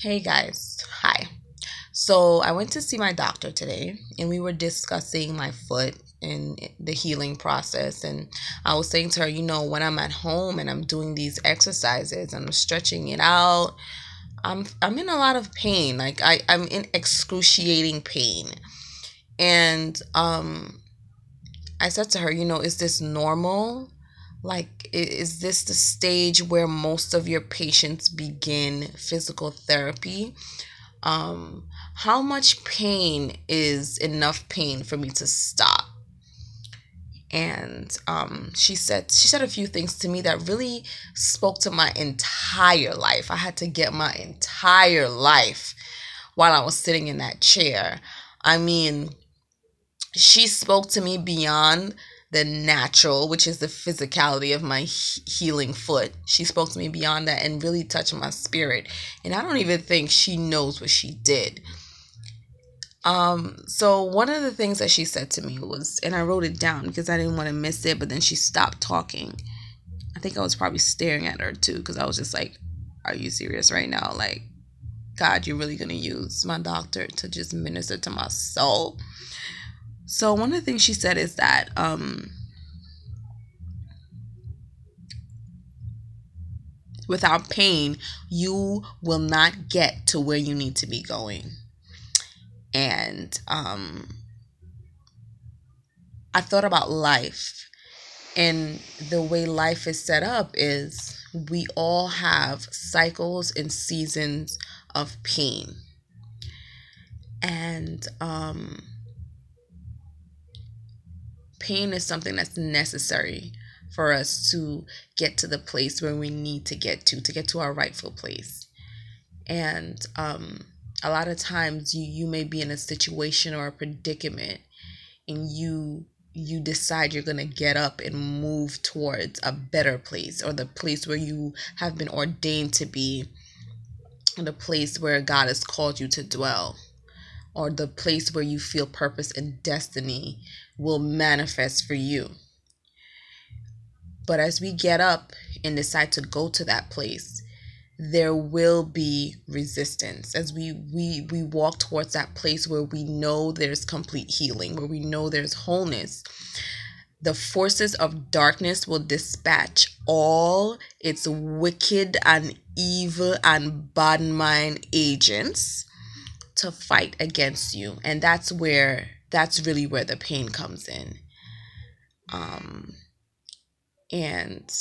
Hey guys, hi. So I went to see my doctor today and we were discussing my foot and the healing process. And I was saying to her, when I'm at home and I'm doing these exercises and I'm stretching it out, I'm in a lot of pain. Like I'm in excruciating pain. And I said to her, is this normal? Like, is this the stage where most of your patients begin physical therapy? How much pain is enough pain for me to stop? And she said a few things to me that really spoke to my entire life. I had to get my entire life while I was sitting in that chair. I mean, she spoke to me beyond the natural, which is the physicality of my healing foot. She spoke to me beyond that and really touched my spirit. And I don't even think she knows what she did. So one of the things that she said to me was, and I wrote it down because I didn't want to miss it, but then she stopped talking. I think I was probably staring at her too, because I was just like, are you serious right now? Like, God, you're really going to use my doctor to just minister to my soul? So one of the things she said is that without pain, you will not get to where you need to be going. And I thought about life, and the way life is set up is we all have cycles and seasons of pain. And pain is something that's necessary for us to get to the place where we need to get to our rightful place. And a lot of times you may be in a situation or a predicament, and you decide you're going to get up and move towards a better place, or the place where you have been ordained to be, the place where God has called you to dwell, or the place where you feel purpose and destiny will manifest for you. But as we get up and decide to go to that place, there will be resistance as we walk towards that place where we know there's complete healing, where we know there's wholeness. The forces of darkness will dispatch all its wicked and evil and bad mind agents to fight against you. And that's really where the pain comes in. And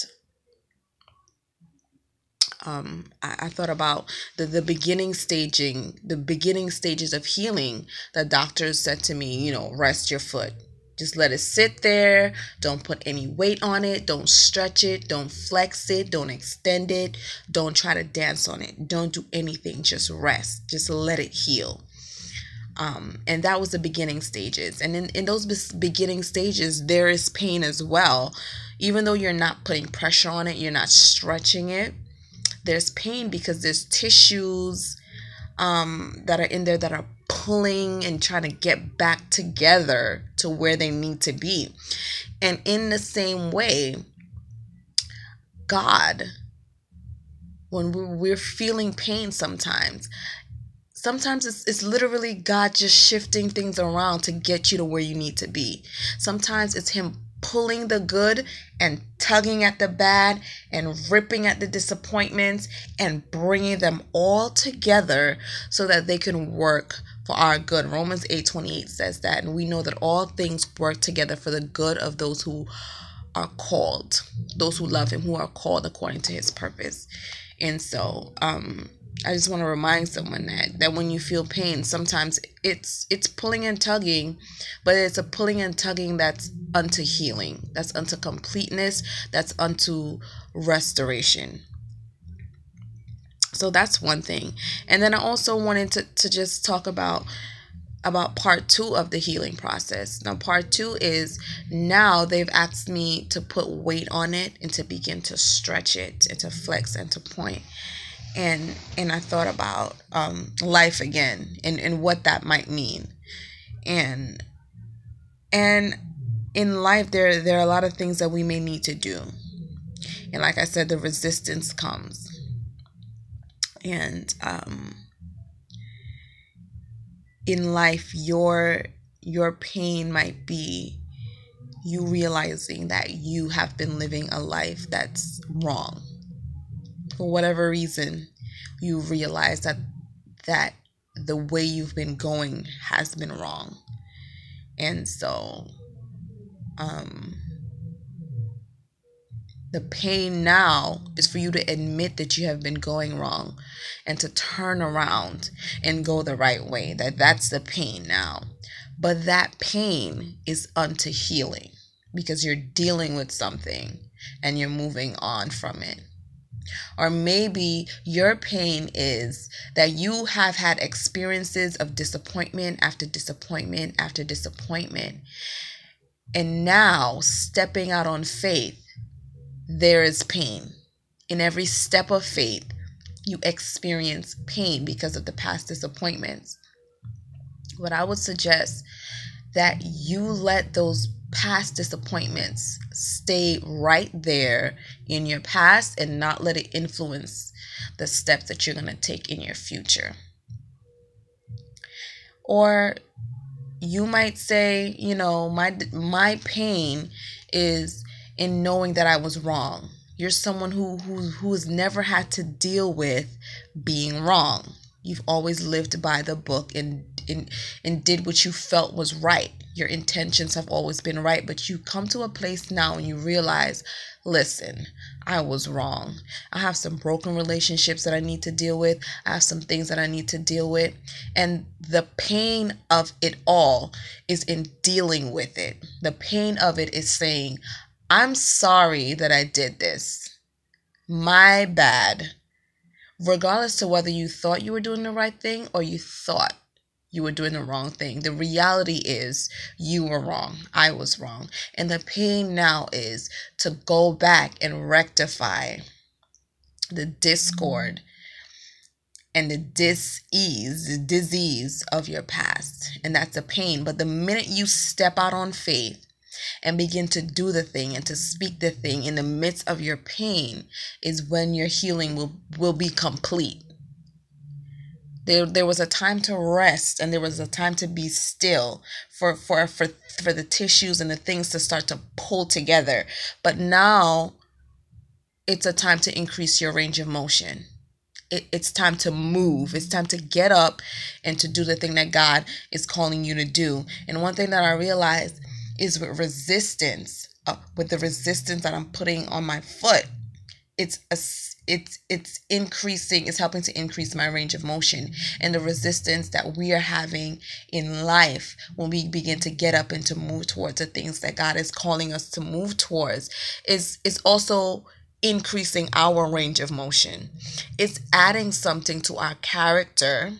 I thought about the beginning stages of healing. The doctors said to me, rest your foot. Just let it sit there. Don't put any weight on it. Don't stretch it. Don't flex it. Don't extend it. Don't try to dance on it. Don't do anything. Just rest. Just let it heal. And that was the beginning stages. And in those beginning stages, there is pain as well. Even though you're not putting pressure on it, you're not stretching it, there's pain because there's tissues that are in there that are pulling and trying to get back together to where they need to be. And in the same way, God, when we're feeling pain sometimes it's literally God just shifting things around to get you to where you need to be. Sometimes it's him pulling the good and tugging at the bad and ripping at the disappointments and bringing them all together so that they can work for our good. Romans 8:28 says that, and we know that all things work together for the good of those who are called, those who love him, who are called according to his purpose. And so I just want to remind someone that when you feel pain, sometimes it's pulling and tugging, but it's a pulling and tugging that's unto healing, that's unto completeness, that's unto restoration. So that's one thing. And then I also wanted to just talk about part 2 of the healing process. Now, part 2 is, now they've asked me to put weight on it and to begin to stretch it and to flex and to point. And I thought about life again and what that might mean. And in life, there are a lot of things that we may need to do. And like I said, the resistance comes. And in life, your pain might be you realizing that you have been living a life that's wrong. For whatever reason, you realize that the way you've been going has been wrong. And so the pain now is for you to admit that you have been going wrong and to turn around and go the right way. That's the pain now. But that pain is unto healing because you're dealing with something and you're moving on from it. Or maybe your pain is that you have had experiences of disappointment after disappointment after disappointment. And now, stepping out on faith, there is pain. In every step of faith, you experience pain because of the past disappointments. What I would suggest that you let those past disappointments stay right there in your past and not let it influence the steps that you're going to take in your future. Or you might say, my pain is in knowing that I was wrong. You're someone who has never had to deal with being wrong. You've always lived by the book and did what you felt was right. Your intentions have always been right, but you come to a place now and you realize, listen, I was wrong. I have some broken relationships that I need to deal with. I have some things that I need to deal with. And the pain of it all is in dealing with it. The pain of it is saying, I'm sorry that I did this. My bad. Regardless to whether you thought you were doing the right thing or you thought you were doing the wrong thing. The reality is you were wrong. I was wrong. And the pain now is to go back and rectify the discord and the disease of your past. And that's the pain. But the minute you step out on faith and begin to do the thing and to speak the thing in the midst of your pain is when your healing will be complete. There was a time to rest and there was a time to be still for the tissues and the things to start to pull together. But now it's a time to increase your range of motion. It's time to move. It's time to get up and to do the thing that God is calling you to do. And one thing that I realized is with the resistance that I'm putting on my foot, it's increasing, it's helping to increase my range of motion. And the resistance that we are having in life when we begin to get up and to move towards the things that God is calling us to move towards is also increasing our range of motion. It's adding something to our character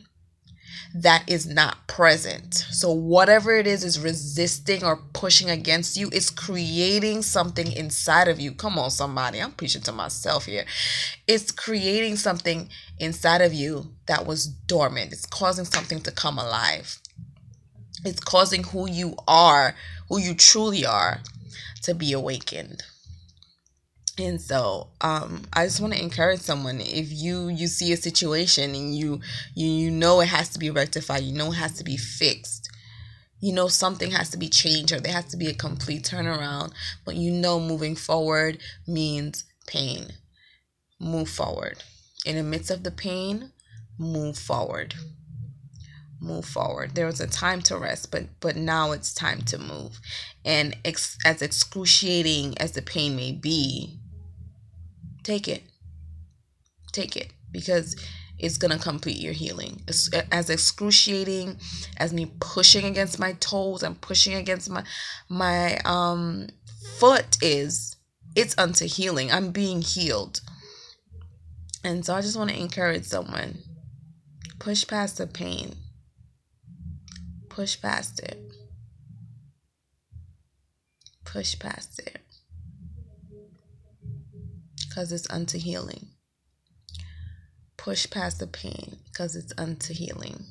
that is not present. So whatever it is resisting or pushing against you, it's creating something inside of you. Come on, somebody. I'm preaching to myself here. It's creating something inside of you that was dormant. It's causing something to come alive. It's causing who you are, who you truly are, to be awakened. And so I just want to encourage someone, if you see a situation and you know it has to be rectified, you know it has to be fixed, you know something has to be changed, or there has to be a complete turnaround, but you know moving forward means pain. Move forward. In the midst of the pain, move forward. Move forward. There was a time to rest, but now it's time to move. And as excruciating as the pain may be, take it, because it's going to complete your healing. As excruciating as me pushing against my toes and pushing against my foot is, it's unto healing. I'm being healed. And so I just want to encourage someone, push past the pain. Push past it. Push past it. Because it's unto healing. Push past the pain because it's unto healing.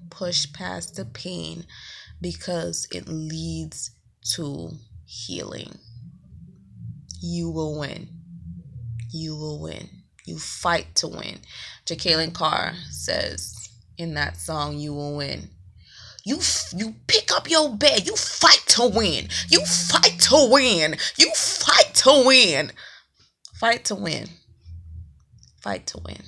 Push past the pain because it leads to healing. You will win. You will win. You fight to win. Jacqueline Carr says in that song, "You will win." You pick up your bed. You fight to win. You fight to win. You fight to win. Fight to win. Fight to win.